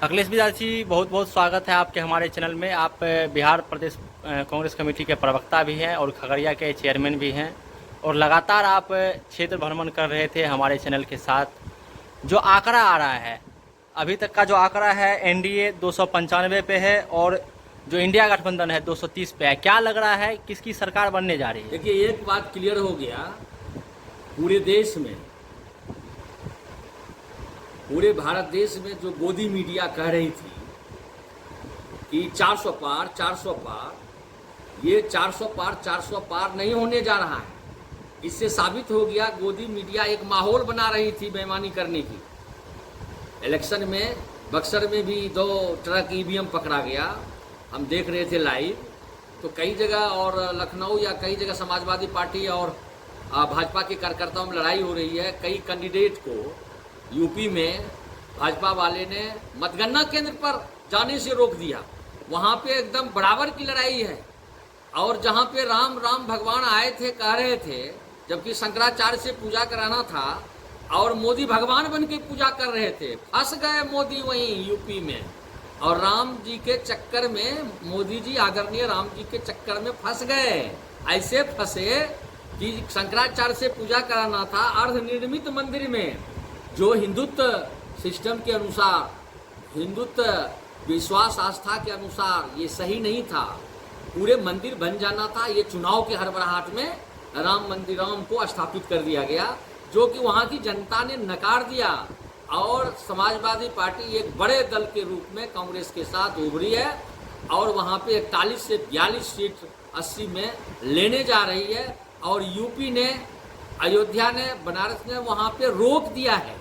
अखिलेश विद्यार्थी जी, बहुत बहुत स्वागत है आपके हमारे चैनल में। आप बिहार प्रदेश कांग्रेस कमेटी के प्रवक्ता भी हैं और खगड़िया के चेयरमैन भी हैं, और लगातार आप क्षेत्र भ्रमण कर रहे थे हमारे चैनल के साथ। जो आंकड़ा आ रहा है, अभी तक का जो आंकड़ा है, एनडीए 295 पे है और जो इंडिया गठबंधन है 230 पे है। क्या लग रहा है, किसकी सरकार बनने जा रही है? देखिए, एक बात क्लियर हो गया पूरे देश में, पूरे भारत देश में जो गोदी मीडिया कह रही थी कि 400 पार 400 पार, ये 400 पार नहीं होने जा रहा है। इससे साबित हो गया गोदी मीडिया एक माहौल बना रही थी बेईमानी करने की। इलेक्शन में बक्सर में भी 2 ट्रक ईवीएम पकड़ा गया, हम देख रहे थे लाइव। तो कई जगह और लखनऊ या कई जगह समाजवादी पार्टी और भाजपा के कार्यकर्ताओं में लड़ाई हो रही है। कई कैंडिडेट को यूपी में भाजपा वाले ने मतगणना केंद्र पर जाने से रोक दिया। वहाँ पे एकदम बराबर की लड़ाई है। और जहाँ पे राम राम भगवान आए थे, कह रहे थे, जबकि शंकराचार्य से पूजा कराना था और मोदी भगवान बन के पूजा कर रहे थे। फंस गए मोदी वहीं यूपी में, और राम जी के चक्कर में मोदी जी, आदरणीय राम जी के चक्कर में फंस गए। ऐसे फंसे कि शंकराचार्य से पूजा कराना था अर्धनिर्मित मंदिर में, जो हिंदुत्व सिस्टम के अनुसार, हिंदुत्व विश्वास आस्था के अनुसार ये सही नहीं था। पूरे मंदिर बन जाना था। ये चुनाव के हड़बड़ाहट में राम मंदिरों को स्थापित कर दिया गया, जो कि वहाँ की जनता ने नकार दिया। और समाजवादी पार्टी एक बड़े दल के रूप में कांग्रेस के साथ उभरी है और वहाँ पे 41 से 42 सीट 80 में लेने जा रही है। और यूपी ने, अयोध्या ने, बनारस ने वहाँ पे रोक दिया है।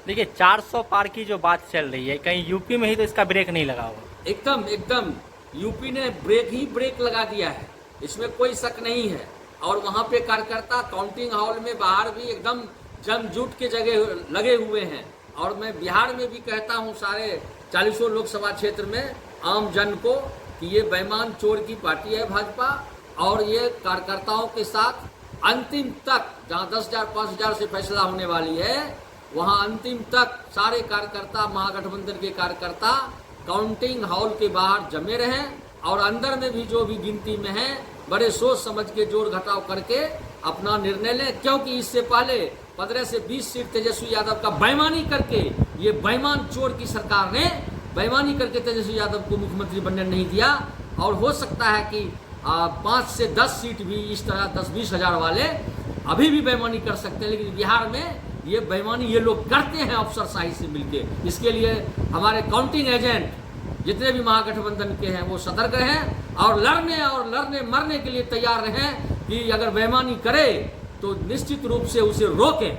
देखिए, 400 पार की जो बात चल रही है, कहीं यूपी में ही तो इसका ब्रेक नहीं लगा हुआ? एकदम यूपी ने ब्रेक लगा दिया है, इसमें कोई शक नहीं है। और वहाँ पे कार्यकर्ता काउंटिंग हॉल में बाहर भी एकदम जमजूट के जगह लगे हुए हैं। और मैं बिहार में भी कहता हूँ सारे 40 लोकसभा क्षेत्र में आम जन को कि ये बेईमान चोर की पार्टी है भाजपा, और ये कार्यकर्ताओं के साथ अंतिम तक, जहाँ 10,000 5,000 से फैसला होने वाली है, वहाँ अंतिम तक सारे कार्यकर्ता, महागठबंधन के कार्यकर्ता काउंटिंग हॉल के बाहर जमे रहें। और अंदर में भी जो भी गिनती में है, बड़े सोच समझ के जोड़ घटाव करके अपना निर्णय लें। क्योंकि इससे पहले 15 से 20 सीट तेजस्वी यादव का बेईमानी करके, ये बेईमान चोर की सरकार ने बेईमानी करके तेजस्वी यादव को मुख्यमंत्री बनने नहीं दिया। और हो सकता है कि 5 से 10 सीट भी इस तरह 10-20 हजार वाले अभी भी बेईमानी कर सकते हैं। लेकिन बिहार में ये बेईमानी ये लोग करते हैं अफसरशाही से मिलके। इसके लिए हमारे काउंटिंग एजेंट जितने भी महागठबंधन के हैं वो सतर्क रहें और लड़ने मरने के लिए तैयार रहें कि अगर बेईमानी करे तो निश्चित रूप से उसे रोकें।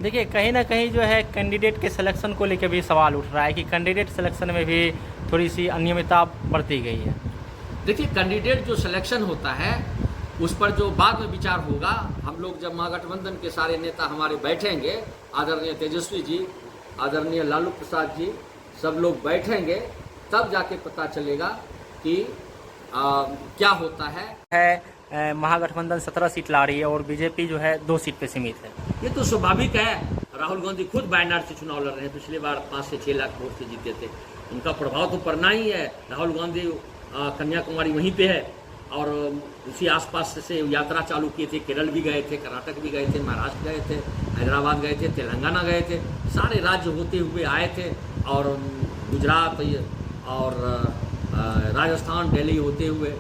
देखिए, कहीं ना कहीं जो है कैंडिडेट के सिलेक्शन को लेकर भी सवाल उठ रहा है कि कैंडिडेट सिलेक्शन में भी थोड़ी सी अनियमितता बरती गई है। देखिए, कैंडिडेट जो सिलेक्शन होता है उस पर जो बाद में विचार होगा। हम लोग जब महागठबंधन के सारे नेता हमारे बैठेंगे, आदरणीय तेजस्वी जी, आदरणीय लालू प्रसाद जी, सब लोग बैठेंगे, तब जाके पता चलेगा कि क्या होता है। महागठबंधन 17 सीट ला रही है और बीजेपी जो है 2 सीट पे सीमित है। ये तो स्वाभाविक है। राहुल गांधी खुद वायनाड से चुनाव लड़ रहे हैं, पिछली बार 5 से 6 लाख वोट से जीते थे। उनका प्रभाव तो पड़ना ही है। राहुल गांधी कन्याकुमारी वहीं पे है और उसी आसपास से यात्रा चालू किए थे। केरल भी गए थे, कर्नाटक भी गए थे, महाराष्ट्र गए थे, हैदराबाद गए थे, तेलंगाना गए थे, सारे राज्य होते हुए आए थे। और गुजरात और राजस्थान, दिल्ली होते हुए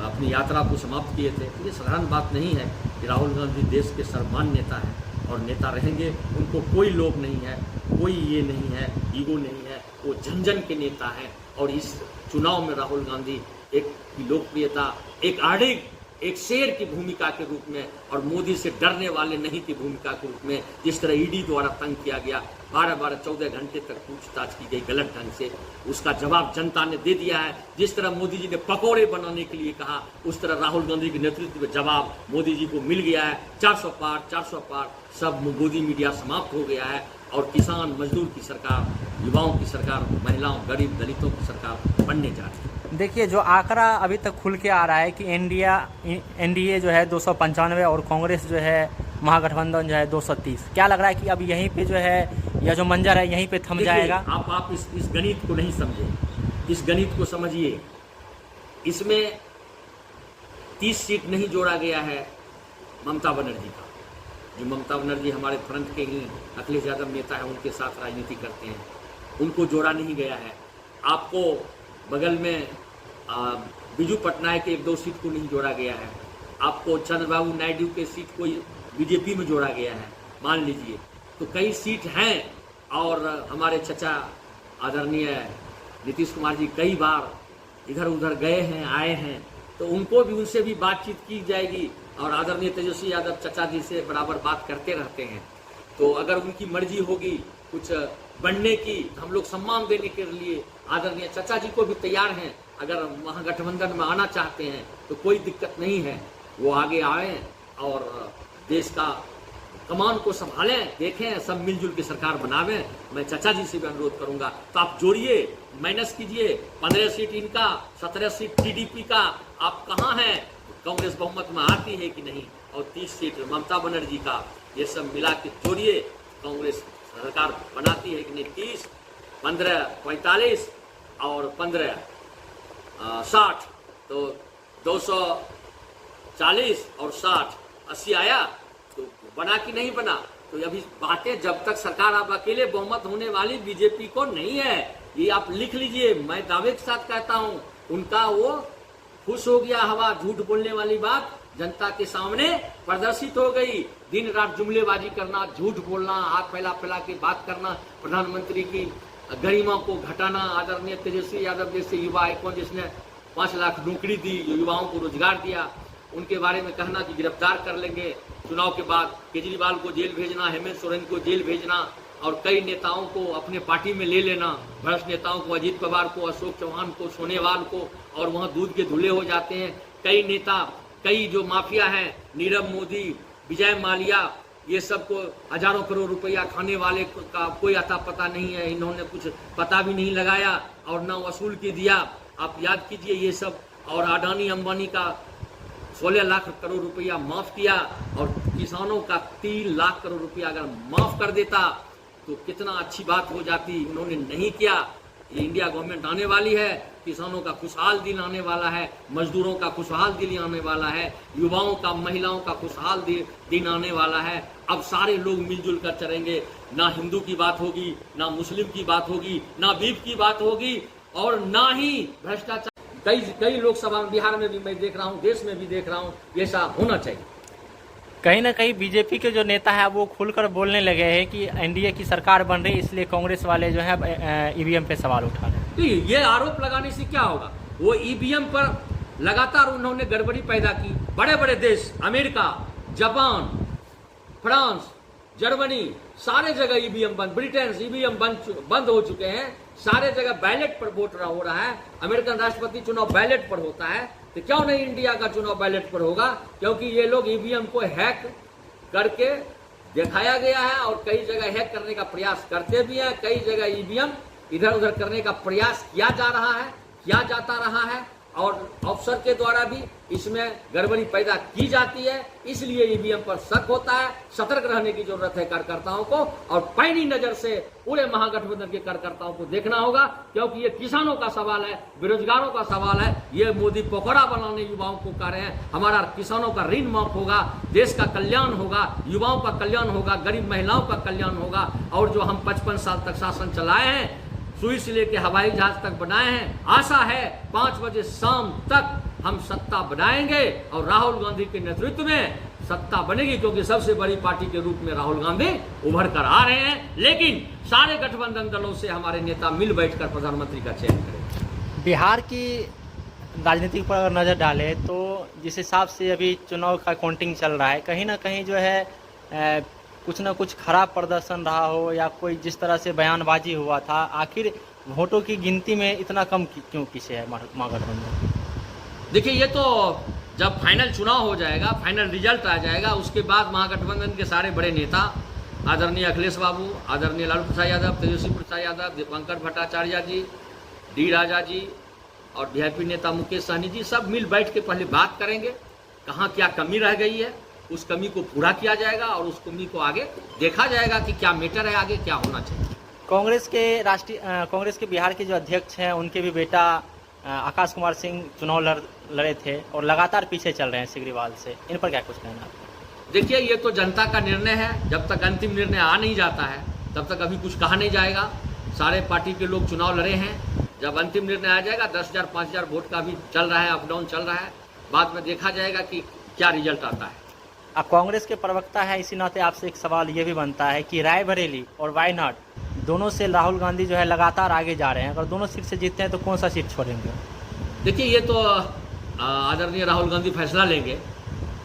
अपनी यात्रा को समाप्त किए थे। तो ये साधारण बात नहीं है कि राहुल गांधी देश के सर्वमान्य नेता हैं और नेता रहेंगे। उनको कोई लोभ नहीं है, कोई ये नहीं है, ईगो नहीं है। वो जन जन के नेता हैं। और इस चुनाव में राहुल गांधी एक की लोकप्रियता, एक आड़े, एक शेर की भूमिका के रूप में और मोदी से डरने वाले नहीं की भूमिका के रूप में, जिस तरह ईडी द्वारा तंग किया गया, 12-14 घंटे तक पूछताछ की गई गलत ढंग से, उसका जवाब जनता ने दे दिया है। जिस तरह मोदी जी ने पकौड़े बनाने के लिए कहा, उस तरह राहुल गांधी के नेतृत्व में जवाब मोदी जी को मिल गया है। 400 पार सब मोदी मीडिया समाप्त हो गया है। और किसान मजदूर की सरकार, युवाओं की सरकार, महिलाओं, गरीब दलितों की सरकार बनने जा रही है। देखिए, जो आंकड़ा अभी तक खुल के आ रहा है कि एनडीए जो है 295 और कांग्रेस जो है महागठबंधन जो है 230। क्या लग रहा है कि अब यहीं पे जो है यह जो मंजर है यहीं पे थम देखिए, जाएगा। आप इस गणित को नहीं समझे, इस गणित को समझिए। इसमें 30 सीट नहीं जोड़ा गया है ममता बनर्जी का, जो ममता बनर्जी हमारे फ्रंट के ही अखिलेश यादव नेता है, उनके साथ राजनीति करते हैं, उनको जोड़ा नहीं गया है। आपको बगल में बिजू पटनायक के 1-2 सीट को नहीं जोड़ा गया है। आपको चंद्रबाबू नायडू के सीट को बीजेपी में जोड़ा गया है, मान लीजिए। तो कई सीट हैं, और हमारे चचा आदरणीय नीतीश कुमार जी कई बार इधर उधर गए हैं, आए हैं, तो उनको भी, उनसे भी बातचीत की जाएगी। और आदरणीय तेजस्वी यादव चचा जी से बराबर बात करते रहते हैं। तो अगर उनकी मर्जी होगी कुछ बनने की, हम लोग सम्मान देने के लिए आदरणीय चचा जी को भी तैयार हैं। अगर महागठबंधन में आना चाहते हैं तो कोई दिक्कत नहीं है, वो आगे आए और देश का कमान को संभालें, देखें, सब मिलजुल के सरकार बनावें। मैं चचा जी से भी अनुरोध करूंगा। तो आप जोड़िए, माइनस कीजिए, 15 सीट इनका, 17 सीट टीडीपी का, आप कहाँ हैं? कांग्रेस बहुमत में आती है कि नहीं, और 30 सीट ममता बनर्जी का, ये सब मिला के जोड़िए, कांग्रेस सरकार बनाती है कि नहीं। 30, 15 45 और 15 60, तो 240 और 60 80 आया, तो बना कि नहीं बना। तो अभी बातें, जब तक सरकार अब अकेले बहुमत होने वाली बीजेपी को नहीं है, ये आप लिख लीजिए। मैं दावे के साथ कहता हूं, उनका वो खुश हो गया हवा, झूठ बोलने वाली बात जनता के सामने प्रदर्शित हो गई। दिन रात जुमलेबाजी करना, झूठ बोलना, हाथ फैला फैला के बात करना, प्रधानमंत्री की गरिमा को घटाना, आदरणीय तेजस्वी यादव जैसे युवा आइकॉन जिसने 5 लाख नौकरी दी, युवाओं को रोजगार दिया, उनके बारे में कहना कि गिरफ्तार कर लेंगे चुनाव के बाद, केजरीवाल को जेल भेजना, हेमंत सोरेन को जेल भेजना, और कई नेताओं को अपने पार्टी में ले लेना, भ्रष्ट नेताओं को, अजीत पवार को, अशोक चौहान को, सोनेवाल को, और वहां दूध के धुले हो जाते हैं। कई नेता, कई जो माफिया हैं, नीरव मोदी, विजय माल्या, ये सबको हजारों करोड़ रुपया खाने वाले का कोई अता पता नहीं है। इन्होंने कुछ पता भी नहीं लगाया और ना वसूल के दिया। आप याद कीजिए ये सब। और अडानी अंबानी का 16 लाख करोड़ रुपया माफ किया, और किसानों का 3 लाख करोड़ रुपया अगर माफ कर देता तो कितना अच्छी बात हो जाती। उन्होंने नहीं किया। ये इंडिया गवर्नमेंट आने वाली है, किसानों का खुशहाल दिन आने वाला है, मजदूरों का खुशहाल दिन आने वाला है, युवाओं का, महिलाओं का खुशहाल दिन आने वाला है। अब सारे लोग मिलजुल कर चलेंगे। ना हिंदू की बात होगी, ना मुस्लिम की बात होगी, ना बीफ की बात होगी, और ना ही भ्रष्टाचार। कई लोकसभा में, बिहार में भी मैं देख रहा हूँ, देश में भी देख रहा हूँ, ऐसा होना चाहिए। कहीं ना कहीं बीजेपी के जो नेता है वो खुलकर बोलने लगे हैं कि एनडीए की सरकार बन रही, इसलिए कांग्रेस वाले जो है ईवीएम पे सवाल उठा रहे हैं। तो ये आरोप लगाने से क्या होगा? वो ईवीएम पर लगातार उन्होंने गड़बड़ी पैदा की। बड़े बड़े देश, अमेरिका, जापान, फ्रांस, जर्मनी, सारे जगह ईवीएम बंद, ब्रिटेन ईवीएम बंद हो चुके हैं। सारे जगह बैलेट पर वोट हो रहा है। अमेरिकन राष्ट्रपति चुनाव बैलेट पर होता है, तो क्यों नहीं इंडिया का चुनाव बैलेट पर होगा? क्योंकि ये लोग ईवीएम को हैक करके दिखाया गया है, और कई जगह हैक करने का प्रयास करते भी हैं। कई जगह ईवीएम इधर उधर करने का प्रयास किया जा रहा है, किया जाता रहा है, और अफसर के द्वारा भी इसमें गड़बड़ी पैदा की जाती है। इसलिए ईवीएम पर शक होता है। सतर्क रहने की जरूरत है कार्यकर्ताओं को, और पैनी नजर से पूरे महागठबंधन के कार्यकर्ताओं को देखना होगा, क्योंकि ये किसानों का सवाल है, बेरोजगारों का सवाल है। ये मोदी पकौड़ा बनाने युवाओं को कह रहे हैं। हमारा किसानों का ऋण माफ होगा, देश का कल्याण होगा, युवाओं का कल्याण होगा, गरीब महिलाओं का कल्याण होगा। और जो हम 55 साल तक शासन चलाए हैं, सुई से लेके हवाई जहाज तक बनाए हैं, आशा है 5 बजे शाम तक हम सत्ता बनाएंगे, और राहुल गांधी के नेतृत्व में सत्ता बनेगी, क्योंकि सबसे बड़ी पार्टी के रूप में राहुल गांधी उभर कर आ रहे हैं। लेकिन सारे गठबंधन दलों से हमारे नेता मिल बैठकर प्रधानमंत्री का चयन करें। बिहार की राजनीति पर अगर नज़र डालें तो जिस हिसाब से अभी चुनाव का काउंटिंग चल रहा है, कहीं ना कहीं जो है कुछ ना कुछ खराब प्रदर्शन रहा हो, या कोई जिस तरह से बयानबाजी हुआ था, आखिर वोटों की गिनती में इतना कम क्यों पीछे है महागठबंधन? देखिए, ये तो जब फाइनल चुनाव हो जाएगा, फाइनल रिजल्ट आ जाएगा, उसके बाद महागठबंधन के सारे बड़े नेता, आदरणीय अखिलेश बाबू, आदरणीय लालू प्रसाद यादव, तेजस्वी प्रसाद यादव, दीपंकर भट्टाचार्य जी, डी राजा जी, और वीआईपी नेता मुकेश सहनी जी, सब मिल बैठ के पहले बात करेंगे, कहाँ क्या कमी रह गई है, उस कमी को पूरा किया जाएगा और उस कमी को आगे देखा जाएगा कि क्या मैटर है, आगे क्या होना चाहिए। कांग्रेस के बिहार के जो अध्यक्ष हैं उनके भी बेटा आकाश कुमार सिंह चुनाव लड़े थे और लगातार पीछे चल रहे हैं सिग्रीवाल से, इन पर क्या कुछ कहना है? देखिए, ये तो जनता का निर्णय है। जब तक अंतिम निर्णय आ नहीं जाता है तब तक अभी कुछ कहा नहीं जाएगा। सारे पार्टी के लोग चुनाव लड़े हैं। जब अंतिम निर्णय आ जाएगा, 10,000 5,000 वोट का भी चल रहा है, अप डाउन चल रहा है, बाद में देखा जाएगा कि क्या रिजल्ट आता है। आप कांग्रेस के प्रवक्ता हैं, इसी नाते आपसे एक सवाल ये भी बनता है कि रायबरेली और वायनाड दोनों से राहुल गांधी जो है लगातार आगे जा रहे हैं। अगर दोनों सीट से जीतते हैं तो कौन सा सीट छोड़ेंगे? देखिए, ये तो आदरणीय राहुल गांधी फैसला लेंगे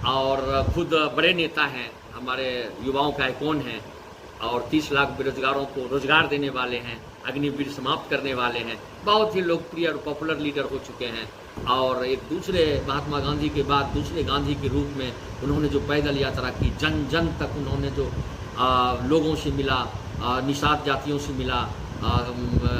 और खुद बड़े नेता हैं, हमारे युवाओं का आइकॉन हैं और 30 लाख बेरोजगारों को रोजगार देने वाले हैं, अग्निवीर समाप्त करने वाले हैं, बहुत ही लोकप्रिय और पॉपुलर लीडर हो चुके हैं। और एक दूसरे महात्मा गांधी के बाद दूसरे गांधी के रूप में उन्होंने जो पैदल यात्रा की, जन जन तक उन्होंने जो लोगों से मिला, निषाद जातियों से मिला,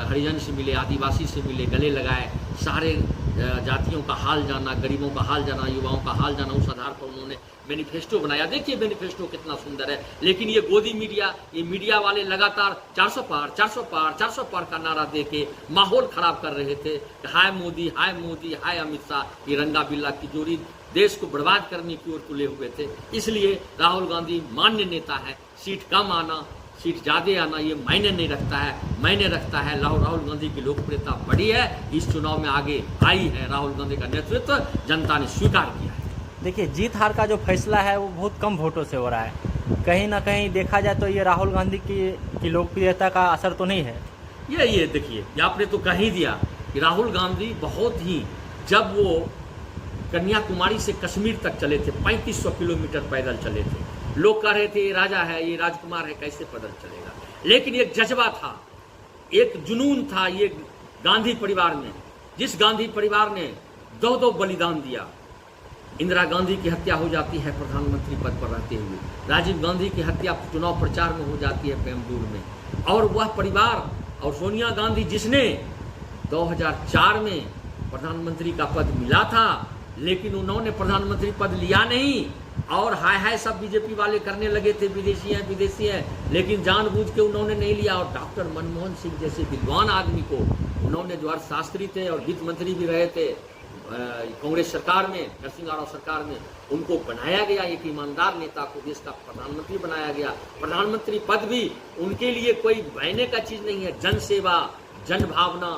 हरिजन से मिले, आदिवासी से मिले, गले लगाए, सारे जातियों का हाल जाना, गरीबों का हाल जाना, युवाओं का हाल जाना, उस आधार पर उन्होंने मैनिफेस्टो बनाया। देखिए मैनिफेस्टो कितना सुंदर है। लेकिन ये गोदी मीडिया, ये मीडिया वाले लगातार 400 पार 400 पार 400 पार का नारा दे के माहौल खराब कर रहे थे। हाय मोदी, हाय मोदी, हाय अमित शाह, ये रंगा बिल्ला की जोड़ी देश को बर्बाद करने की ओर तुले हुए थे। इसलिए राहुल गांधी मान्य नेता है। सीट कम आना, सीट ज्यादा आना ये मायने नहीं रखता है। मायने रखता है राहुल गांधी की लोकप्रियता बढ़ी है, इस चुनाव में आगे आई है। राहुल गांधी का नेतृत्व जनता ने स्वीकार किया है। देखिए, जीत हार का जो फैसला है वो बहुत कम वोटों से हो रहा है। कहीं ना कहीं देखा जाए तो ये राहुल गांधी की लोकप्रियता का असर तो नहीं है? ये देखिए, आपने तो कह ही दिया कि राहुल गांधी बहुत ही, जब वो कन्याकुमारी से कश्मीर तक चले थे, 3500 किलोमीटर पैदल चले थे, लोग कह रहे थे ये राजा है, ये राजकुमार है, कैसे पैदल चलेगा। लेकिन एक जज्बा था, एक जुनून था ये गांधी परिवार में, जिस गांधी परिवार ने 2 बलिदान दिया। इंदिरा गांधी की हत्या हो जाती है प्रधानमंत्री पद पर रहते हुए, राजीव गांधी की हत्या चुनाव प्रचार में हो जाती है पेम्बूर में, और वह परिवार और सोनिया गांधी जिसने 2004 में प्रधानमंत्री का पद मिला था, लेकिन उन्होंने प्रधानमंत्री पद लिया नहीं और हाय हाय सब बीजेपी वाले करने लगे थे, विदेशी हैं विदेशी हैं, लेकिन जानबूझ के उन्होंने नहीं लिया। और डॉक्टर मनमोहन सिंह जैसे विद्वान आदमी को उन्होंने, जो अर्थशास्त्री थे और वित्त मंत्री भी रहे थे कांग्रेस सरकार में, नरसिंह राव सरकार में, उनको बनाया गया। एक ईमानदार नेता को देश का प्रधानमंत्री बनाया गया। प्रधानमंत्री पद भी उनके लिए कोई महीने का चीज नहीं है। जन सेवा, जन भावना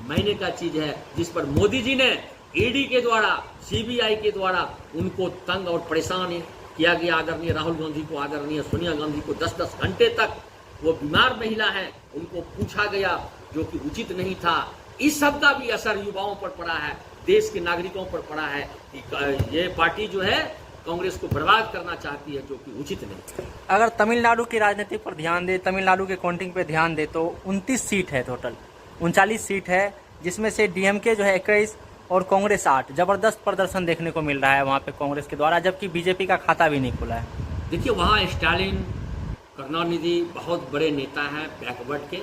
महीने का चीज है, जिस पर मोदी जी ने ईडी के द्वारा, सीबीआई के द्वारा उनको तंग और परेशान किया गया। आदरणीय राहुल गांधी को, आदरणीय सोनिया गांधी को 10-10 घंटे तक, वो बीमार महिला है, उनको पूछा गया जो कि उचित नहीं था। इस सब का भी असर युवाओं पर पड़ा है, देश के नागरिकों पर पड़ा है कि ये पार्टी जो है कांग्रेस को बर्बाद करना चाहती है, जो कि उचित नहीं। अगर तमिलनाडु की राजनीति पर ध्यान दे, तमिलनाडु के काउंटिंग पे ध्यान दे तो 29 सीट है, टोटल 39 सीट है, जिसमें से डीएमके जो है 21 और कांग्रेस 8। जबरदस्त प्रदर्शन देखने को मिल रहा है वहाँ पे कांग्रेस के द्वारा, जबकि बीजेपी का खाता भी नहीं खुला है। देखिए, वहाँ स्टालिन, करुणानिधि बहुत बड़े नेता हैं, बैकवर्ड के,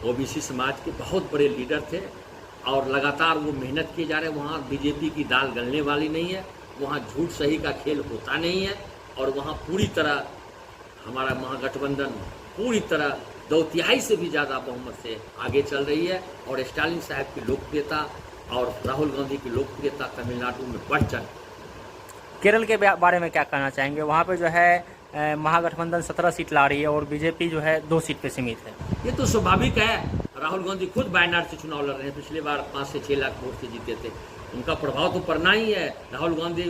ओबीसी समाज के बहुत बड़े लीडर थे और लगातार वो मेहनत किए जा रहे हैं। वहाँ बीजेपी की दाल गलने वाली नहीं है, वहाँ झूठ सही का खेल होता नहीं है और वहाँ पूरी तरह हमारा महागठबंधन पूरी तरह 2/3 से भी ज़्यादा बहुमत से आगे चल रही है। और स्टालिन साहब की लोकप्रियता और राहुल गांधी की लोकप्रियता तमिलनाडु में बढ़ चल। केरल के बारे में क्या कहना चाहेंगे? वहाँ पे जो है महागठबंधन 17 सीट ला रही है और बीजेपी जो है 2 सीट पे सीमित है। ये तो स्वाभाविक है। राहुल गांधी खुद वायनाड से चुनाव लड़ रहे हैं, पिछली बार 5 से 6 लाख वोट से जीते थे। उनका प्रभाव तो पड़ना ही है। राहुल गांधी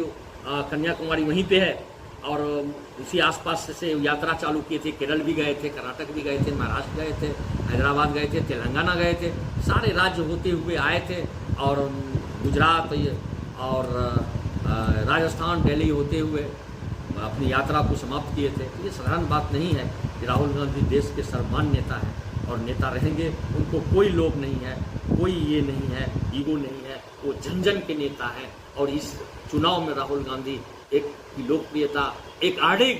कन्याकुमारी वहीं पे है और उसी आसपास से यात्रा चालू किए थे। केरल भी गए थे, कर्नाटक भी गए थे, महाराष्ट्र गए थे, हैदराबाद गए थे, तेलंगाना गए थे, सारे राज्य होते हुए आए थे और गुजरात और राजस्थान, दिल्ली होते हुए अपनी यात्रा को समाप्त किए थे। ये साधारण बात नहीं है कि राहुल गांधी देश के सर्वमान्य नेता हैं और नेता रहेंगे। उनको कोई लोभ नहीं है, कोई ये नहीं है, ईगो नहीं है, वो जन जन के नेता हैं। और इस चुनाव में राहुल गांधी एक की लोकप्रियता एक आड़े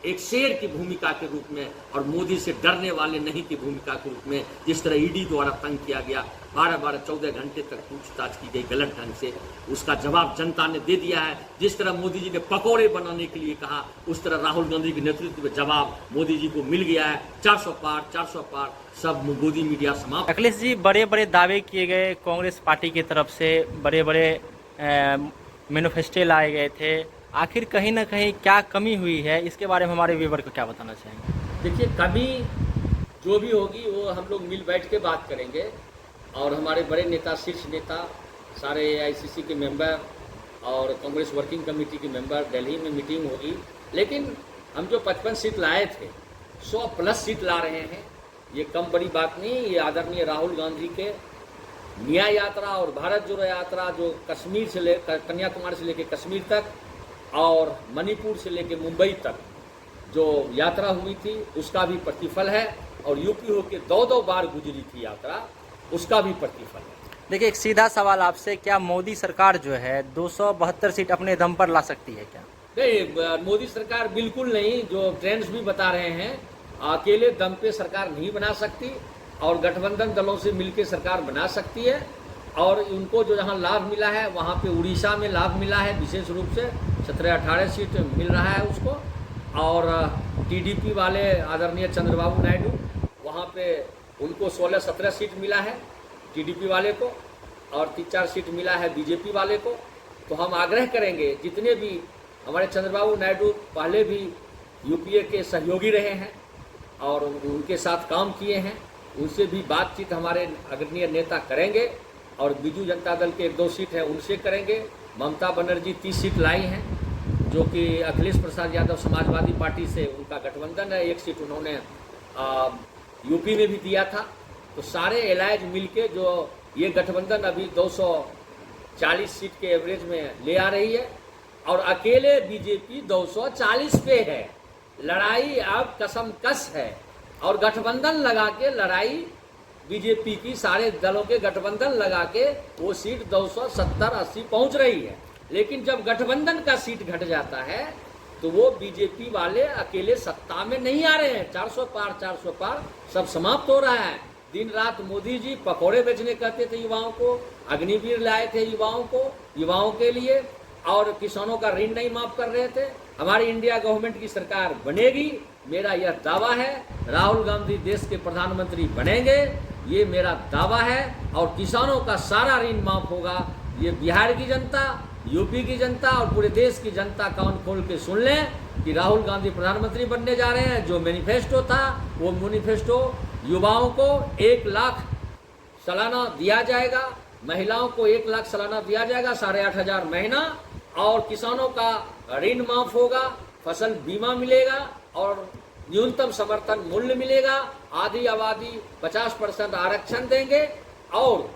एक शेर की भूमिका के रूप में और मोदी से डरने वाले नहीं की भूमिका के रूप में जिस तरह ईडी द्वारा तंग किया गया, 12-14 घंटे तक पूछताछ की गई गलत ढंग से, उसका जवाब जनता ने दे दिया है। जिस तरह मोदी जी ने पकौड़े बनाने के लिए कहा, उस तरह राहुल गांधी के नेतृत्व में जवाब मोदी जी को मिल गया है। 400 पार सब गोदी मीडिया समाप्त। अखिलेश जी, बड़े बड़े दावे किए गए कांग्रेस पार्टी की तरफ से, बड़े बड़े मैनिफेस्टो लाए गए थे, आखिर कहीं ना कहीं क्या कमी हुई है, इसके बारे में हमारे व्यूअर को क्या बताना चाहेंगे? देखिए, कमी जो भी होगी वो हम लोग मिल बैठ के बात करेंगे और हमारे बड़े नेता, शीर्ष नेता, सारे AICC के मेंबर और कांग्रेस वर्किंग कमेटी के मेंबर, दिल्ली में मीटिंग होगी। लेकिन हम जो 55 सीट लाए थे, 100+ सीट ला रहे हैं, ये कम बड़ी बात नहीं। ये आदरणीय राहुल गांधी के न्याय यात्रा और भारत जोड़ो यात्रा जो कश्मीर से कन्याकुमारी से लेकर कश्मीर तक और मणिपुर से लेकर मुंबई तक जो यात्रा हुई थी, उसका भी प्रतिफल है। और यूपी होके 2 बार गुजरी थी यात्रा, उसका भी प्रतिफल है। देखिए, एक सीधा सवाल आपसे, क्या मोदी सरकार जो है 272 सीट अपने दम पर ला सकती है क्या? नहीं, मोदी सरकार बिल्कुल नहीं। जो ट्रेंड्स भी बता रहे हैं, अकेले दम पे सरकार नहीं बना सकती और गठबंधन दलों से मिलकर सरकार बना सकती है। और उनको जो जहाँ लाभ मिला है, वहाँ पे उड़ीसा में लाभ मिला है, विशेष रूप से 17-18 सीट मिल रहा है उसको। और TDP वाले आदरणीय चंद्रबाबू नायडू, वहाँ पे उनको 16-17 सीट मिला है TDP वाले को, और 3-4 सीट मिला है BJP वाले को। तो हम आग्रह करेंगे, जितने भी हमारे चंद्रबाबू नायडू पहले भी UPA के सहयोगी रहे हैं और उनके साथ काम किए हैं, उनसे भी बातचीत हमारे अग्रणीय नेता करेंगे। और बीजू जनता दल के 1-2 सीट है, उनसे करेंगे। ममता बनर्जी 30 सीट लाई हैं, जो कि अखिलेश प्रसाद यादव समाजवादी पार्टी से उनका गठबंधन है। 1 सीट उन्होंने यूपी में भी दिया था। तो सारे एलायज मिलके जो ये गठबंधन अभी 240 सीट के एवरेज में ले आ रही है और अकेले बीजेपी 240 पे है। लड़ाई अब कसमकस है और गठबंधन लगा के लड़ाई बीजेपी की, सारे दलों के गठबंधन लगा के वो सीट 270-80 पहुंच रही है। लेकिन जब गठबंधन का सीट घट जाता है तो वो बीजेपी वाले अकेले सत्ता में नहीं आ रहे हैं। 400 पार सब समाप्त हो रहा है। दिन रात मोदी जी पकौड़े बेचने कहते थे युवाओं को, अग्निवीर लाए थे युवाओं के लिए, और किसानों का ऋण नहीं माफ कर रहे थे। हमारी इंडिया गवर्नमेंट की सरकार बनेगी, मेरा यह दावा है। राहुल गांधी देश के प्रधानमंत्री बनेंगे, ये मेरा दावा है। और किसानों का सारा ऋण माफ होगा। ये बिहार की जनता, यूपी की जनता और पूरे देश की जनता कान खोल के सुन लें कि राहुल गांधी प्रधानमंत्री बनने जा रहे हैं। जो मैनिफेस्टो था, वो मैनिफेस्टो युवाओं को 1 लाख सालाना दिया जाएगा, महिलाओं को 1 लाख सालाना दिया जाएगा, 8,500 महीना, और किसानों का ऋण माफ होगा, फसल बीमा मिलेगा और न्यूनतम समर्थन मूल्य मिलेगा। आधी आबादी 50% आरक्षण देंगे और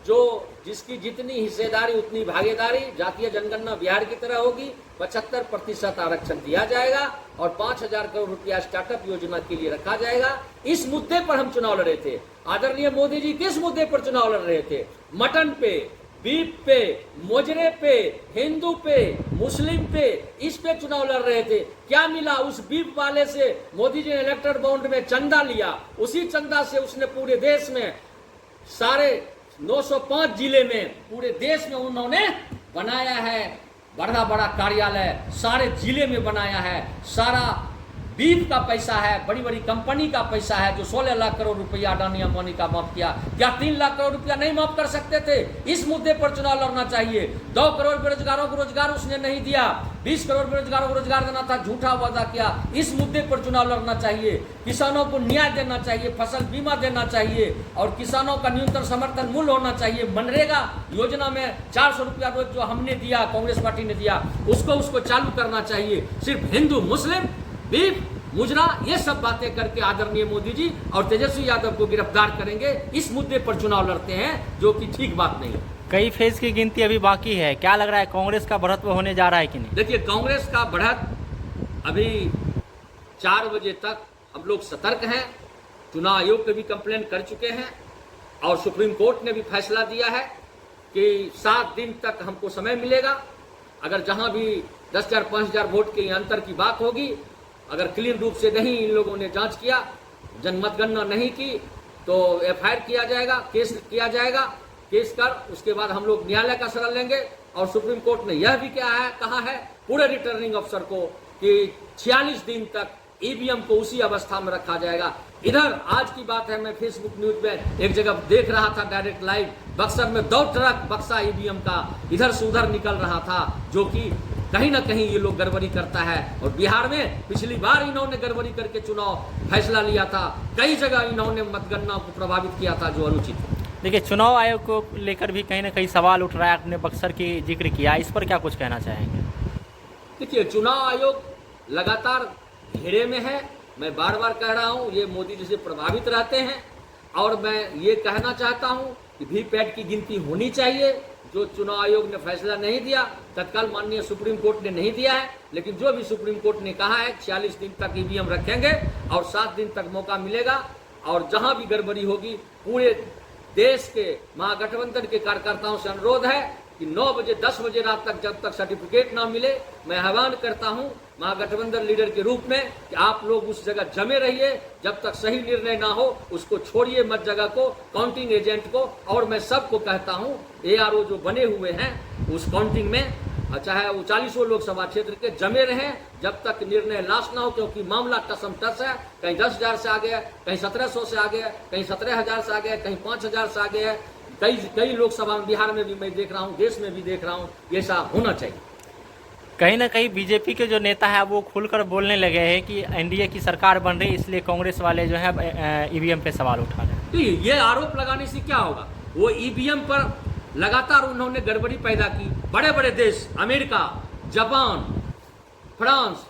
जो जिसकी जितनी हिस्सेदारी उतनी भागीदारी, जातीय जनगणना बिहार की तरह होगी। 75% आरक्षण दिया जाएगा और 5,000 करोड़ रुपया स्टार्टअप योजना के लिए रखा जाएगा। इस मुद्दे पर हम चुनाव लड़े थे। आदरणीय मोदी जी किस मुद्दे पर चुनाव लड़ रहे थे? मटन पे, बीफ पे, मोजरे पे, हिंदू पे, मुस्लिम पे, इस पे चुनाव लड़ रहे थे। क्या मिला? उस बीफ वाले से मोदी जी ने इलेक्टोरल बॉन्ड में चंदा लिया। उसी चंदा से उसने पूरे देश में सारे 905 जिले में पूरे देश में उन्होंने बनाया है बड़ा बड़ा कार्यालय, सारे जिले में बनाया है। सारा बीफ का पैसा है, बड़ी बड़ी कंपनी का पैसा है, जो 16 लाख करोड़ रुपया अडानी अंबानी का माफ किया। क्या 3 लाख करोड़ रुपया नहीं माफ कर सकते थे? इस मुद्दे पर चुनाव लड़ना चाहिए। 2 करोड़ बेरोजगारों को रोजगार उसने नहीं दिया, 20 करोड़ बेरोजगारों को रोजगार देना था, झूठा वादा किया। इस मुद्दे पर चुनाव लड़ना चाहिए। किसानों को न्याय देना चाहिए, फसल बीमा देना चाहिए और किसानों का न्यूनतम समर्थन मूल्य होना चाहिए। मनरेगा योजना में 400 रुपया रोज जो हमने दिया, कांग्रेस पार्टी ने दिया, उसको चालू करना चाहिए। सिर्फ हिंदू, मुस्लिम, बीफ, मुजरा, ये सब बातें करके आदरणीय मोदी जी और तेजस्वी यादव को गिरफ्तार करेंगे। इस मुद्दे पर चुनाव लड़ते हैं, जो कि ठीक बात नहीं है। कई फेज की गिनती अभी बाकी है, क्या लग रहा है कांग्रेस का बढ़त होने जा रहा है कि नहीं? देखिए, कांग्रेस का बढ़त अभी 4 बजे तक हम लोग सतर्क हैं। चुनाव आयोग के भी कंप्लेन कर चुके हैं और सुप्रीम कोर्ट ने भी फैसला दिया है कि 7 दिन तक हमको समय मिलेगा। अगर जहां भी 10,000 5,000 वोट के अंतर की बात होगी अगर क्लीन रूप से नहीं इन लोगों ने जांच किया, जनमतगणना नहीं की, तो एफआईआर किया जाएगा, केस किया जाएगा। केस कर उसके बाद हम लोग न्यायालय का शरण लेंगे। और सुप्रीम कोर्ट ने यह भी कहा है पूरे रिटर्निंग अफसर को कि 46 दिन तक ईवीएम को उसी अवस्था में रखा जाएगा। इधर आज की बात है, मैं फेसबुक न्यूज में एक जगह देख रहा था डायरेक्ट लाइव, बक्सर में 2 ट्रक बक्सा ईवीएम का इधर से उधर निकल रहा था, जो कि कहीं ना कहीं ये लोग गड़बड़ी करता है। और बिहार में पिछली बार इन्होंने गड़बड़ी करके चुनाव फैसला लिया था, कई जगह इन्होंने मतगणना को प्रभावित किया था जो अनुचित है। देखिए, चुनाव आयोग को लेकर भी कहीं ना कहीं सवाल उठ रहा है, आपने बक्सर की जिक्र किया, इस पर क्या कुछ कहना चाहेंगे? देखिए, चुनाव आयोग लगातार घेरे में है। मैं बार बार कह रहा हूं, ये मोदी जी से प्रभावित रहते हैं। और मैं ये कहना चाहता हूं कि वीपैट की गिनती होनी चाहिए। जो चुनाव आयोग ने फैसला नहीं दिया, तत्काल माननीय सुप्रीम कोर्ट ने नहीं दिया है, लेकिन जो भी सुप्रीम कोर्ट ने कहा है 46 दिन तक ईवीएम रखेंगे और 7 दिन तक मौका मिलेगा। और जहां भी गड़बड़ी होगी, पूरे देश के महागठबंधन के कार्यकर्ताओं से अनुरोध है कि 9 बजे 10 बजे रात तक जब तक सर्टिफिकेट ना मिले, मैं आह्वान करता हूं महागठबंधन लीडर के रूप में कि आप लोग उस जगह जमे रहिए, जब तक सही निर्णय ना हो उसको छोड़िए मत जगह को, काउंटिंग एजेंट को। और मैं सबको कहता हूं, एआरओ जो बने हुए हैं उस काउंटिंग में, चाहे वो 40 लोकसभा क्षेत्र के, जमे रहें जब तक निर्णय लाश ना हो, क्योंकि मामला टसम टस है। कहीं 10,000 से आ गया, कहीं 1,700 से आ गया, कहीं 17,000 से आ गया, कहीं 5,000 से आ गया है। कई लोकसभा में, बिहार में भी मैं देख रहा हूँ, देश में भी देख रहा हूँ, ऐसा होना चाहिए। कहीं ना कहीं बीजेपी के जो नेता है वो खुलकर बोलने लगे हैं कि एनडीए की सरकार बन रही, इसलिए कांग्रेस वाले जो है ईवीएम पे सवाल उठा रहे हैं। तो ये आरोप लगाने से क्या होगा? वो ईवीएम पर लगातार उन्होंने गड़बड़ी पैदा की। बड़े बड़े देश, अमेरिका, जापान, फ्रांस,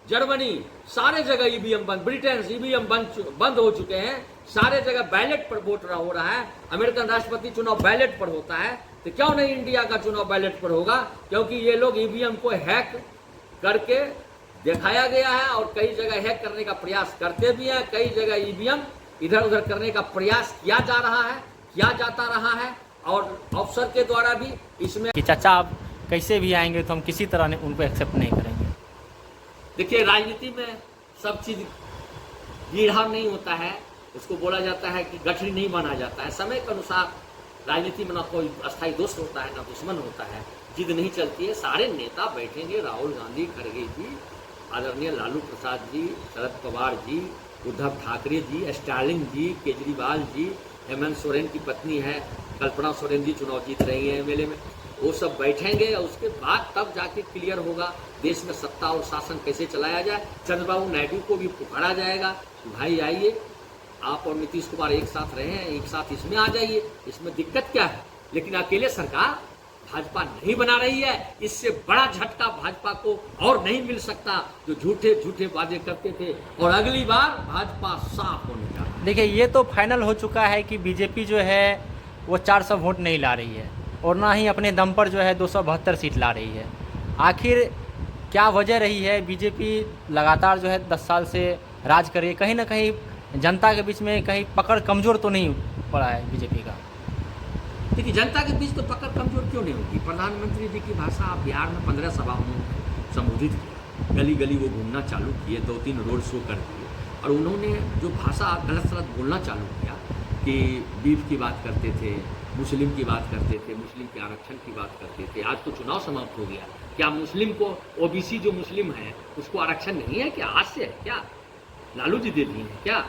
जर्मनी, सारे जगह ईवीएम बंद, ब्रिटेन ईवीएम बंद हो चुके हैं। सारे जगह बैलेट पर वोट हो रहा है। अमेरिकन राष्ट्रपति चुनाव बैलेट पर होता है, तो क्यों नहीं इंडिया का चुनाव बैलेट पर होगा? क्योंकि ये लोग ईवीएम को हैक करके दिखाया गया है और कई जगह हैक करने का प्रयास करते भी हैं। कई जगह ईवीएम इधर उधर करने का प्रयास किया जा रहा है, किया जाता रहा है, और अफसर के द्वारा भी इसमें कि चाचा आप कैसे भी आएंगे तो हम किसी तरह उनको एक्सेप्ट नहीं करेंगे। देखिए, राजनीति में सब चीज गिरहा नहीं होता है, उसको बोला जाता है कि गठरी नहीं माना जाता है। समय के अनुसार राजनीति में ना कोई अस्थायी दोस्त होता है, ना दुश्मन होता है, जिद नहीं चलती है। सारे नेता बैठेंगे, राहुल गांधी, खड़गे जी, आदरणीय लालू प्रसाद जी, शरद पवार जी, उद्धव ठाकरे जी, स्टालिन जी, केजरीवाल जी, हेमंत सोरेन की पत्नी है कल्पना सोरेन जी, चुनाव जीत रही है एमएलए में। वो सब बैठेंगे और उसके बाद तब जाके क्लियर होगा देश में सत्ता और शासन कैसे चलाया जाए। चंद्रबाबू नायडू को भी पुकारा जाएगा, भाई आइए, आप और नीतीश कुमार एक साथ रहे हैं, एक साथ इसमें आ जाइए, इसमें दिक्कत क्या है? लेकिन अकेले सरकार भाजपा नहीं बना रही है। इससे बड़ा झटका भाजपा को और नहीं मिल सकता, जो झूठे झूठे वादे करते थे। और अगली बार भाजपा साफ होने जा रहा है। देखिए, ये तो फाइनल हो चुका है कि बीजेपी जो है वो 400 वोट नहीं ला रही है और ना ही अपने दम पर जो है 272 सीट ला रही है। आखिर क्या वजह रही है? बीजेपी लगातार जो है 10 साल से राज कर रही है, कहीं ना कहीं जनता के बीच में कहीं पकड़ कमज़ोर तो नहीं पड़ा है बीजेपी का? देखिए, जनता के बीच तो पकड़ कमजोर क्यों नहीं होगी? प्रधानमंत्री जी की भाषा आप बिहार में 15 सभाओं में संबोधित किया, गली गली वो घूमना चालू किए, 2-3 रोड शो कर दिए, और उन्होंने जो भाषा गलत सलत बोलना चालू किया कि बीफ की बात करते थे, मुस्लिम की बात करते थे, मुस्लिम के आरक्षण की बात करते थे। आज तो चुनाव समाप्त हो गया, क्या मुस्लिम को, ओबीसी जो मुस्लिम है उसको आरक्षण नहीं है क्या? आज से है क्या? लालू जी दे दिए हैं क्या?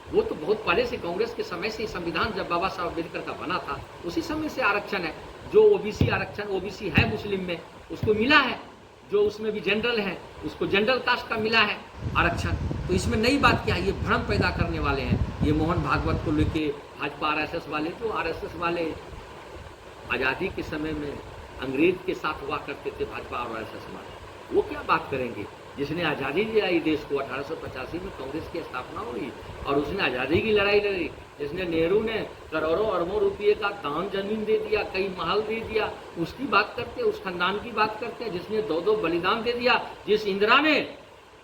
वो तो बहुत पहले से, कांग्रेस के समय से संविधान जब बाबा साहब अम्बेडकर का बना था उसी समय से आरक्षण है। जो ओबीसी आरक्षण, ओबीसी है मुस्लिम में, उसको मिला है। जो उसमें भी जनरल है उसको जनरल कास्ट का मिला है आरक्षण। तो इसमें नई बात क्या है? ये भ्रम पैदा करने वाले हैं ये मोहन भागवत को लेके भाजपा आरएसएस वाले। तो आरएसएस वाले आज़ादी के समय में अंग्रेज के साथ हुआ करते थे, भाजपा और आरएसएस वाले, वो क्या बात करेंगे? जिसने आज़ादी दिलाई देश को, 1885 में कांग्रेस की स्थापना हुई और उसने आज़ादी की लड़ाई लड़ी। जिसने, नेहरू ने करोड़ों अरबों रुपये का दान जमीन दे दिया, कई महल दे दिया, उसकी बात करते हैं, उस खानदान की बात करते हैं। जिसने 2-2 बलिदान दे दिया, जिस इंदिरा ने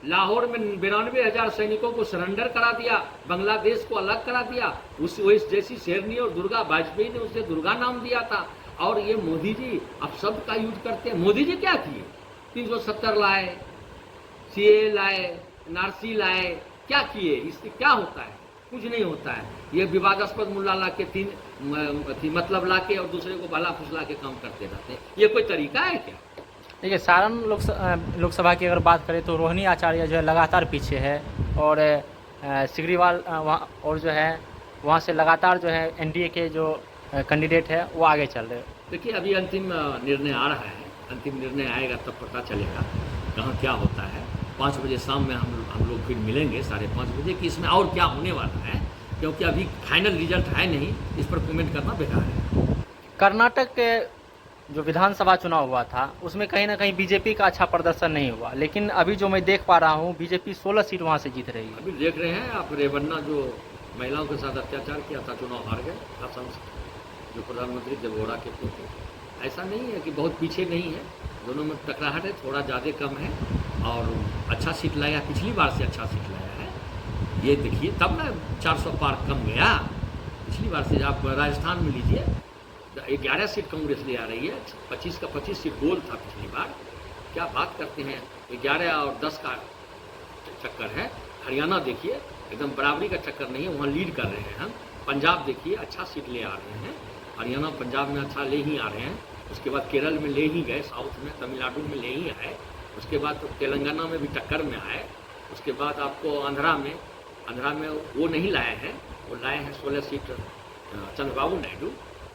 लाहौर में 92,000 सैनिकों को सरेंडर करा दिया, बांग्लादेश को अलग करा दिया, उस जैसी शेरनी और दुर्गा, वाजपेयी ने उसे दुर्गा नाम दिया था। और ये मोदी जी अब शब्द का यूज करते हैं। मोदी जी क्या किए? 370 लाए, सीए लाए, एनआरसी लाए, क्या किए, इससे क्या होता है? कुछ नहीं होता है। ये विवादास्पद मुल्ला ला के मतलब ला के और दूसरे को भला फुसला के काम करते रहते हैं। ये कोई तरीका है क्या? देखिए, सारण लोकसभा की अगर बात करें तो रोहिणी आचार्य जो है लगातार पीछे है, और सिगरीवाल वहाँ और जो है वहाँ से लगातार जो है एनडीए के जो कैंडिडेट है वो आगे चल रहे हैं। देखिए, अभी अंतिम निर्णय आ रहा है, अंतिम निर्णय आएगा तब पता चलेगा कहाँ क्या होता है। 5 बजे शाम में हम लोग फिर मिलेंगे 5:30 बजे कि इसमें और क्या होने वाला है, क्योंकि अभी फाइनल रिजल्ट है नहीं, इस पर कमेंट करना बेकार है। कर्नाटक के जो विधानसभा चुनाव हुआ था उसमें कहीं ना कहीं बीजेपी का अच्छा प्रदर्शन नहीं हुआ, लेकिन अभी जो मैं देख पा रहा हूँ बीजेपी 16 सीट वहाँ से जीत रही है। अभी देख रहे हैं आप, रेवन्ना जो महिलाओं के साथ अत्याचार किया था, चुनाव हार गए असम से, जो प्रधानमंत्री देवगौड़ा के पोते। ऐसा नहीं है कि बहुत पीछे नहीं है, दोनों में टकराहट है, थोड़ा ज़्यादा कम है, और अच्छा सीट लाया, पिछली बार से अच्छा सीट लाया है। ये देखिए, तब ना 400 पार कम गया पिछली बार से। आप राजस्थान में लीजिए, 11 सीट कांग्रेस ले आ रही है, 25 का 25 सीट गोल था पिछली बार। क्या बात करते हैं, 11 और 10 का चक्कर है। हरियाणा देखिए, एकदम बराबरी का चक्कर नहीं है, वहाँ लीड कर रहे हैं हम। पंजाब देखिए, अच्छा सीट ले आ रहे हैं, हरियाणा पंजाब में अच्छा ले ही आ रहे हैं। उसके बाद केरल में ले ही गए, साउथ में तमिलनाडु में ले ही आए, उसके बाद तो तेलंगाना में भी टक्कर में आए। उसके बाद आपको आंध्रा में वो नहीं लाए हैं, वो लाए हैं 16 सीट चंद्रबाबू नायडू।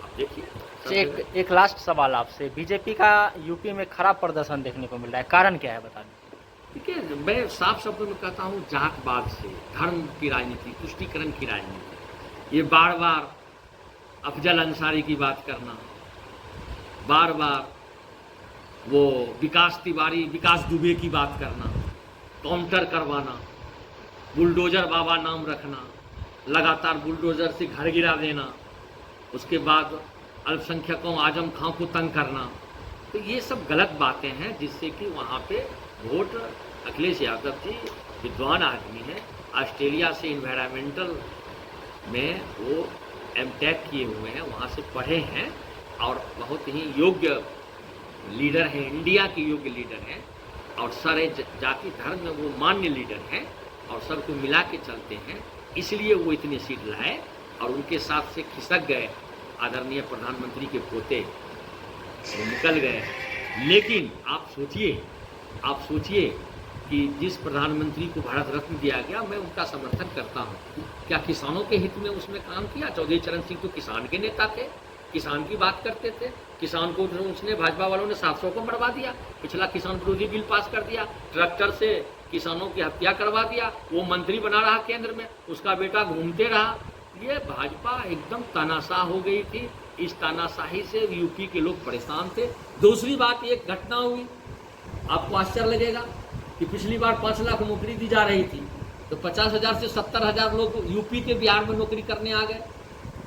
आप देखिए। एक लास्ट सवाल आपसे, बीजेपी का यूपी में खराब प्रदर्शन देखने को मिल रहा है, कारण क्या है बता दें? ठीक है, मैं साफ शब्दों में कहता हूँ, जातवाद से, धर्म की राजनीति, तुष्टीकरण की राजनीति, ये बार बार अफजल अंसारी की बात करना, बार बार वो विकास तिवारी, विकास दुबे की बात करना, काउंटर करवाना, बुलडोजर बाबा नाम रखना, लगातार बुलडोजर से घर गिरा देना, उसके बाद अल्पसंख्यकों आजम खां को तंग करना। तो ये सब गलत बातें हैं, जिससे कि वहाँ पे वोट, अखिलेश यादव जी विद्वान आदमी हैं, ऑस्ट्रेलिया से इन्वायरमेंटल में वो एमटेक किए हुए हैं, वहाँ से पढ़े हैं, और बहुत ही योग्य लीडर हैं, इंडिया के योग्य लीडर हैं, और सारे जाति धर्म में वो मान्य लीडर हैं, और सबको मिला के चलते हैं। इसलिए वो इतनी सीट लाए, और उनके साथ से खिसक गए आदरणीय प्रधानमंत्री के पोते, वो निकल गए। लेकिन आप सोचिए कि जिस प्रधानमंत्री को भारत रत्न दिया गया, मैं उनका समर्थन करता हूँ। क्या किसानों के हित में उसने काम किया? चौधरी चरण सिंह तो किसान के नेता थे, किसान की बात करते थे। किसान को उसने, भाजपा वालों ने 700 को मरवा दिया, पिछला किसान विरोधी बिल पास कर दिया, ट्रैक्टर से किसानों की हत्या करवा दिया, वो मंत्री बना रहा केंद्र में, उसका बेटा घूमते रहा। ये भाजपा एकदम तानाशाह हो गई थी। इस तानाशाही से यूपी के लोग परेशान थे। दूसरी बात, एक घटना हुई, आपको आश्चर्य लगेगा कि पिछली बार 5 लाख नौकरी दी जा रही थी, तो 50,000 से 70,000 लोग यूपी के बिहार में नौकरी करने आ गए।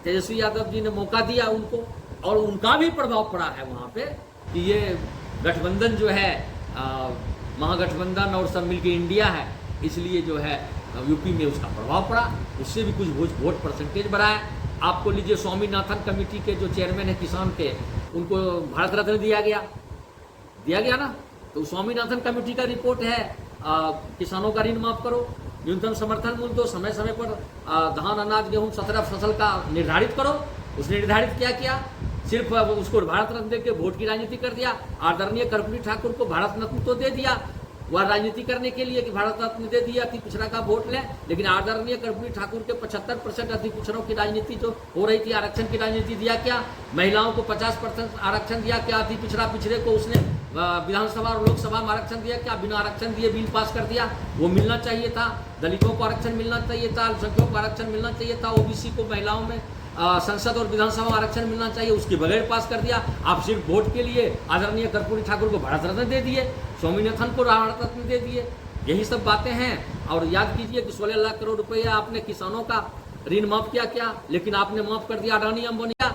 तेजस्वी यादव जी ने मौका दिया उनको, और उनका भी प्रभाव पड़ा है वहाँ पे कि ये गठबंधन जो है, महागठबंधन और सब मिलकर इंडिया है, इसलिए जो है यूपी में उसका प्रभाव पड़ा, उससे भी कुछ वोट परसेंटेज बढ़ा है। आपको लीजिए, स्वामीनाथन कमेटी के जो चेयरमैन है किसान के, उनको भारत रत्न दिया गया ना। तो स्वामीनाथन कमेटी का रिपोर्ट है, किसानों का ऋण माफ करो, न्यूनतम समर्थन मूल्य दो, समय समय पर धान अनाज गेहूं 17 फसल का निर्धारित करो। उसने निर्धारित क्या किया? सिर्फ उसको भारत रत्न देकर वोट की राजनीति कर दिया। आदरणीय कर्पूरी ठाकुर को भारत रत्न तो दे दिया, वह राजनीति करने के लिए कि भारत रत्न दे दिया, अति पिछड़ा का वोट ले, लेकिन आदरणीय कर्पूरी ठाकुर के 75% अति पिछड़ों की राजनीति जो हो रही थी, आरक्षण की राजनीति दिया क्या? महिलाओं को 50% आरक्षण दिया क्या? अति पिछड़े को उसने विधानसभा और लोकसभा में आरक्षण दिया क्या? बिना आरक्षण दिए बिल पास कर दिया। वो मिलना चाहिए था, दलितों को आरक्षण मिलना चाहिए था, अल्पसंख्यकों को आरक्षण मिलना चाहिए था, ओबीसी को, महिलाओं में संसद और विधानसभा में आरक्षण मिलना चाहिए, उसके बगैर पास कर दिया। आप सिर्फ वोट के लिए आदरणीय कर्पूरी ठाकुर को भारत रत्न दे दिए, स्वामीनाथन को भारत रत्न दे दिए। यही सब बातें हैं। और याद कीजिए कि 16 लाख करोड़ रुपया आपने किसानों का ऋण माफ किया क्या? लेकिन आपने माफ कर दिया अडानी अंबानी का,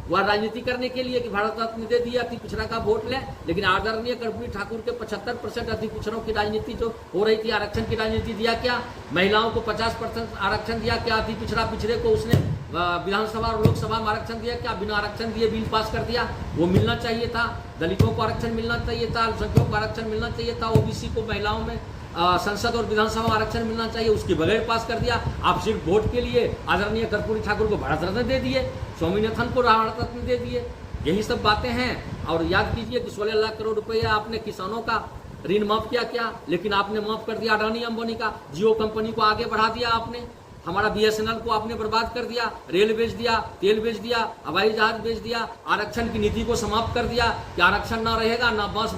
वह राजनीति करने के लिए कि भारत रत्न दे दिया, अति पिछड़ा का वोट ले, लेकिन आदरणीय कर्पूरी ठाकुर के 75% अति पिछड़ों की राजनीति जो हो रही थी, आरक्षण की राजनीति दिया क्या? महिलाओं को 50% आरक्षण दिया क्या? अति पिछड़े को उसने विधानसभा और लोकसभा में आरक्षण दिया क्या? बिना आरक्षण दिए बिल पास कर दिया। वो मिलना चाहिए था, दलितों को आरक्षण मिलना चाहिए था, अल्पसंख्यकों को आरक्षण मिलना चाहिए था, ओबीसी को, महिलाओं में संसद और विधानसभा में आरक्षण मिलना चाहिए, उसके बगैर पास कर दिया। आप सिर्फ वोट के लिए आदरणीय कर्पूरी ठाकुर को भारत रत्न दे दिए, स्वामीनाथन को भारत रत्न दे दिए। यही सब बातें हैं। और याद कीजिए कि 16 लाख करोड़ रुपया आपने किसानों का ऋण माफ किया क्या, लेकिन आपने माफ कर दिया अडानी अंबानी का। जियो कंपनी को आगे बढ़ा दिया आपने, हमारा BSNL को आपने बर्बाद कर दिया, रेल बेच दिया, तेल बेच दिया, हवाई जहाज बेच दिया, आरक्षण की नीति को समाप्त कर दिया कि आरक्षण ना रहेगा, ना बस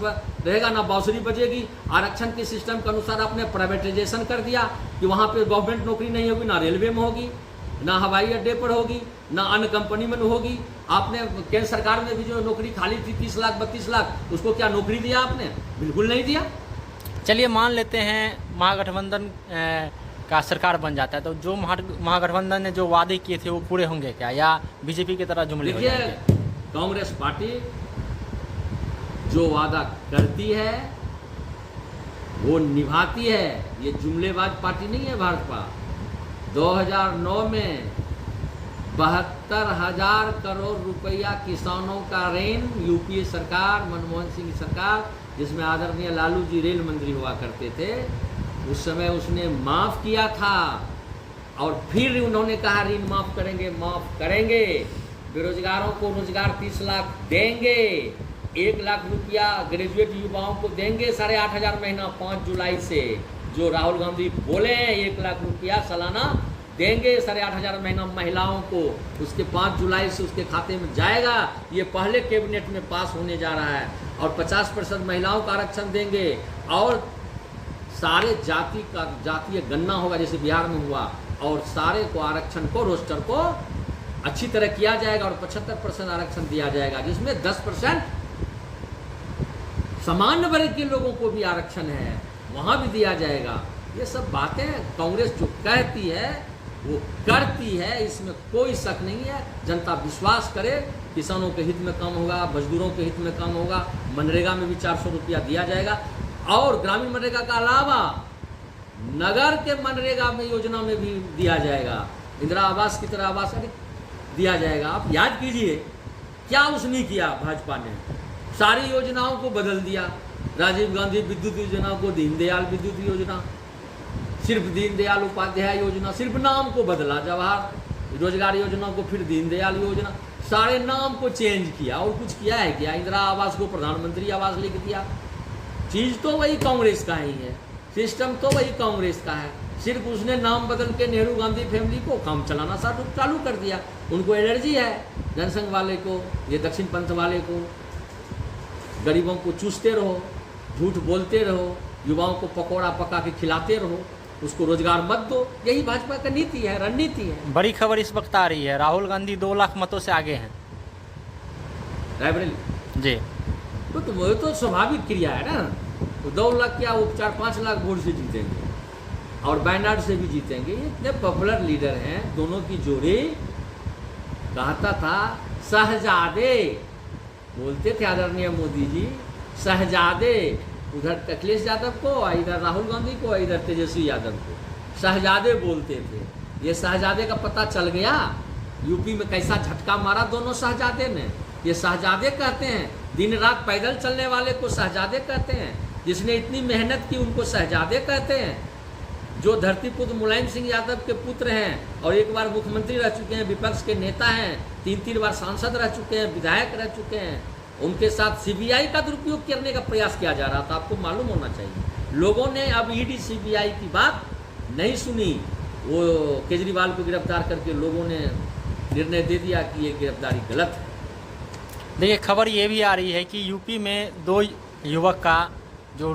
रहेगा, ना बांसुरी बजेगी। आरक्षण के सिस्टम के अनुसार आपने प्राइवेटाइजेशन कर दिया कि वहाँ पे गवर्नमेंट नौकरी नहीं होगी, ना रेलवे में होगी, ना हवाई अड्डे पर होगी, ना अन्य कंपनी में होगी। आपने केंद्र सरकार में भी जो नौकरी खाली थी 30 लाख 32 लाख, उसको क्या नौकरी दिया आपने? बिल्कुल नहीं दिया। चलिए मान लेते हैं महागठबंधन का सरकार बन जाता है, तो जो महागठबंधन ने जो वादे किए थे वो पूरे होंगे क्या, या बीजेपी की तरह जुमले हो देखिए, जाएंगे? कांग्रेस पार्टी जो वादा करती है वो निभाती है। ये जुमलेबाज पार्टी नहीं है भाजपा। 2009 में 72,000 करोड़ रुपया किसानों का ऋण यूपीए सरकार, मनमोहन सिंह सरकार, जिसमें आदरणीय लालू जी रेल मंत्री हुआ करते थे, उस समय उसने माफ किया था। और फिर उन्होंने कहा ऋण माफ करेंगे, माफ करेंगे, बेरोजगारों को रोजगार 30 लाख देंगे, 1 लाख रुपया ग्रेजुएट युवाओं को देंगे 8,500 महीना 5 जुलाई से। जो राहुल गांधी बोले हैं 1 लाख रुपया सालाना देंगे 8,500 महीना महिलाओं को, उसके 5 जुलाई से उसके खाते में जाएगा। ये पहले कैबिनेट में पास होने जा रहा है। और 50% महिलाओं का आरक्षण देंगे, और सारे जातीय गणना होगा जैसे बिहार में हुआ, और सारे को आरक्षण को रोस्टर को अच्छी तरह किया जाएगा, और 75% आरक्षण दिया जाएगा, जिसमें 10% सामान्य वर्ग के लोगों को भी आरक्षण है, वहां भी दिया जाएगा। ये सब बातें कांग्रेस जो कहती है वो करती है, इसमें कोई शक नहीं है। जनता विश्वास करे, किसानों के हित में काम होगा, मजदूरों के हित में काम होगा, मनरेगा में भी 400 रुपया दिया जाएगा, और ग्रामीण मनरेगा का अलावा नगर के मनरेगा में योजना में भी दिया जाएगा, इंदिरा आवास की तरह आवास दिया जाएगा। आप याद कीजिए क्या उसने किया भाजपा ने, सारी योजनाओं को बदल दिया। राजीव गांधी विद्युत योजना को दीनदयाल विद्युत योजना, सिर्फ दीनदयाल उपाध्याय योजना, सिर्फ नाम को बदला, जवाहर रोजगार योजना को फिर दीनदयाल योजना, सारे नाम को चेंज किया, और कुछ किया है क्या? इंदिरा आवास को प्रधानमंत्री आवास लिख दिया। चीज तो वही कांग्रेस का ही है, सिस्टम तो वही कांग्रेस का है, सिर्फ उसने नाम बदल के नेहरू गांधी फैमिली को काम चलाना चालू कर दिया। उनको एनर्जी है, जनसंघ वाले को, ये दक्षिण पंथ वाले को, गरीबों को चूसते रहो, झूठ बोलते रहो, युवाओं को पकौड़ा पका के खिलाते रहो, उसको रोजगार मत दो। यही भाजपा का नीति है, रणनीति है। बड़ी खबर इस वक्त आ रही है, राहुल गांधी 2 लाख मतों से आगे हैं रायबरेली जी। तो वो तो स्वाभाविक क्रिया है ना। तो 2 लाख क्या, वो 4-5 लाख वोट से जीतेंगे, और वायनाड से भी जीतेंगे। ये इतने पॉपुलर लीडर हैं, दोनों की जोड़ी। कहता था शहजादे, बोलते थे आदरणीय मोदी जी, शहजादे, उधर अखिलेश यादव को, इधर राहुल गांधी को, इधर तेजस्वी यादव को शहजादे बोलते थे। ये शहजादे का पता चल गया, यूपी में कैसा झटका मारा दोनों शहजादे ने। ये शहजादे कहते हैं, दिन रात पैदल चलने वाले को शहजादे कहते हैं, जिसने इतनी मेहनत की उनको शहजादे कहते हैं। जो धरतीपुत्र मुलायम सिंह यादव के पुत्र हैं, और एक बार मुख्यमंत्री रह चुके हैं, विपक्ष के नेता हैं, 3 बार सांसद रह चुके हैं, विधायक रह चुके हैं, उनके साथ सीबीआई का दुरुपयोग करने का प्रयास किया जा रहा था। आपको मालूम होना चाहिए। लोगों ने अब ईडी सीबीआई की बात नहीं सुनी, वो केजरीवाल को गिरफ्तार करके लोगों ने निर्णय दे दिया कि ये गिरफ्तारी गलत है। देखिए, खबर ये भी आ रही है कि यूपी में 2 युवक का जो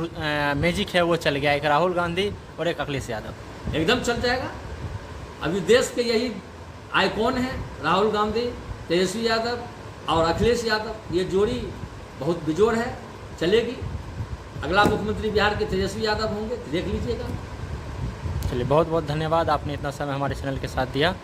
मैजिक है वो चल गया, एक राहुल गांधी और एक अखिलेश यादव। एकदम चल जाएगा। अभी देश के यही आइकॉन है, राहुल गांधी, तेजस्वी यादव और अखिलेश यादव। ये जोड़ी बहुत बेजोड़ है, चलेगी। अगला मुख्यमंत्री बिहार के तेजस्वी यादव होंगे, देख लीजिएगा। चलिए, बहुत बहुत धन्यवाद, आपने इतना समय हमारे चैनल के साथ दिया।